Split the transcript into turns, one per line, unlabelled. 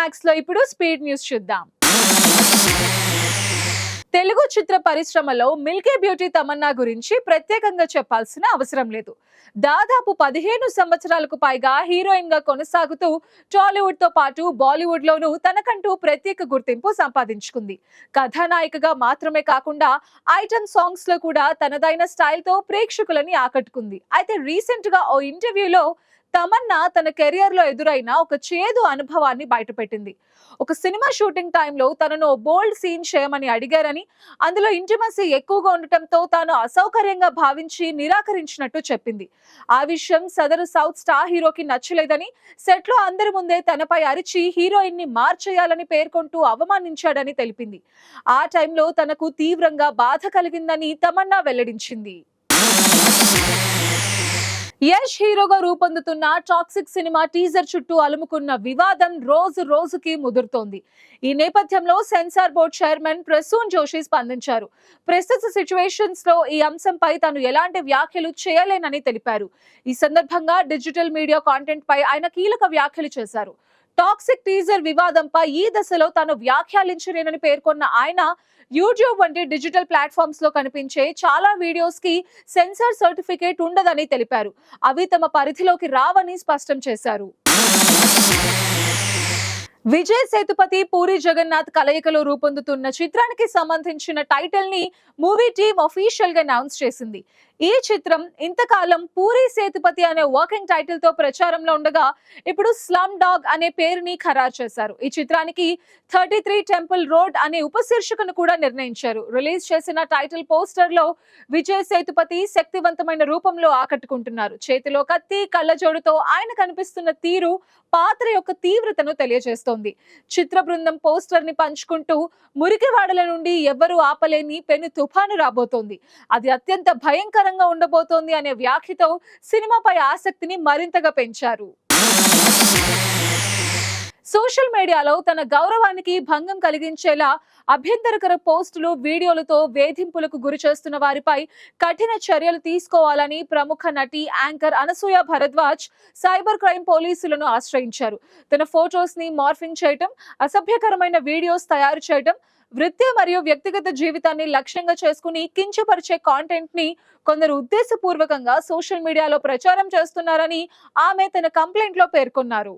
Max లో ఇప్పుడు speed news చూద్దాం. తెలుగు చిత్ర పరిశ్రమలో మిల్కీ బ్యూటీ తమన్నా గురించి ప్రత్యేకంగా చెప్పాల్సిన అవసరం లేదు. దాదాపు 15 సంవత్సరాలకు పైగా హీరోయిన్ గా కొనసాగుతూ టాలీవుడ్ తో పాటు బాలీవుడ్ లోనూ తనకంటూ ప్రత్యేక గుర్తింపు సంపాదించుకుంది. కథానాయికగా మాత్రమే కాకుండా ఐటమ్ సాంగ్స్ లో కూడా తనదైన స్టైల్ తో ప్రేక్షకులని ఆకట్టుకుంది. అయితే రీసెంట్ గా ఓ ఇంటర్వ్యూలో తమన్నా తన కెరియర్ లో ఎదురైన ఒక చేదు అనుభవాన్ని బయటపెట్టింది. ఒక సినిమా షూటింగ్ టైంలో తనను బోల్డ్ సీన్ చేయమని అడిగారని, అందులో ఇంటిమసీ ఎక్కువగా ఉండటంతో తాను అసౌకర్యంగా భావించి నిరాకరించినట్టు చెప్పింది. ఆ విషయం సదరు సౌత్ స్టార్ హీరోకి నచ్చలేదని, సెట్ లో అందరి ముందే తనపై అరిచి హీరోయిన్ ని మార్చేయాలని పేర్కొంటూ అవమానించాడని తెలిపింది. ఆ టైంలో తనకు తీవ్రంగా బాధ కలిగిందని తమన్నా వెల్లడించింది. యష్ హీరోగా రూపొందుతున్న టాక్సిక్ సినిమా టీజర్ చుట్టూ అలుముకున్న వివాదం రోజు రోజుకి ముదురుతోంది. ఈ నేపథ్యంలో censor board chairman Prasoon Joshi స్పందించారు. ప్రస్తుత సిచ్యువేషన్స్ లో ఈ అంశంపై తాను ఎలాంటి వ్యాఖ్యలు చేయలేనని తెలిపారు. ఈ సందర్భంగా డిజిటల్ మీడియా కాంటెంట్ పై ఆయన కీలక వ్యాఖ్యలు చేశారు. టాక్సిక్ టీజర్ వివాదంపై ఈ దశలో తాను వ్యాఖ్యానించలేనని పేర్కొన్న ఆయన, యూట్యూబ్ వంటి డిజిటల్ ప్లాట్ఫామ్స్ లో కనిపించే చాలా వీడియోస్ కి సెన్సార్ సర్టిఫికేట్ ఉండదని తెలిపారు. అవి తమ పరిధిలోకి రావని స్పష్టం చేశారు. విజయ్ సేతుపతి, పూరి జగన్నాథ్ కలయికలో రూపొందుతున్న చిత్రానికి సంబంధించిన టైటిల్ ని మూవీ టీమ్ అఫీషియల్ గా అనౌన్స్ చేసింది. ఈ చిత్రం ఇంతకాలం పూరి సేతుపతి అనే వర్కింగ్ టైటిల్ తో ప్రచారంలో ఉండగా ఇప్పుడు స్లమ్ డాగ్ అనే పేరుని ఖరారు చేశారు. ఈ చిత్రానికి 33 టెంపుల్ రోడ్ అనే ఉపశీర్షికను కూడా నిర్ణయించారు. రిలీజ్ చేసిన టైటిల్ పోస్టర్ లో విజయ్ సేతుపతి శక్తివంతమైన రూపంలో ఆకట్టుకుంటున్నారు. చేతిలో కత్తి, కళ్ళజోడుతో ఆయన కనిపిస్తున్న తీరు పాత్ర యొక్క తీవ్రతను తెలియజేస్తోంది. చిత్ర బృందం పోస్టర్ ని పంచుకుంటూ మురికివాడల నుండి ఎవ్వరూ ఆపలేని పెను తుఫాను రాబోతోంది, అది అత్యంత భయంకరంగా ఉండబోతోంది అనే వ్యాఖ్యతో సినిమాపై ఆసక్తిని మరింతగా పెంచారు. సోషల్ మీడియాలో తన గౌరవానికి భంగం కలిగించేలా అభ్యంతరకర పోస్టులు, వీడియోలతో వేధింపులకు గురి చేస్తున్న వారిపై కఠిన చర్యలు తీసుకోవాలని ప్రముఖ నటి, anchor Anasuya Bharadwaj cyber crime పోలీసులను ఆశ్రయించారు. తన ఫోటోస్ ని మార్ఫింగ్ చేయటం, అసభ్యకరమైన వీడియోస్ తయారు చేయటం, వృత్తి మరియు వ్యక్తిగత జీవితాన్ని లక్ష్యంగా చేసుకుని కించపరిచే కాంటెంట్ ని కొందరు ఉద్దేశపూర్వకంగా సోషల్ మీడియాలో ప్రచారం చేస్తున్నారని ఆమె తన కంప్లైంట్ లో పేర్కొన్నారు.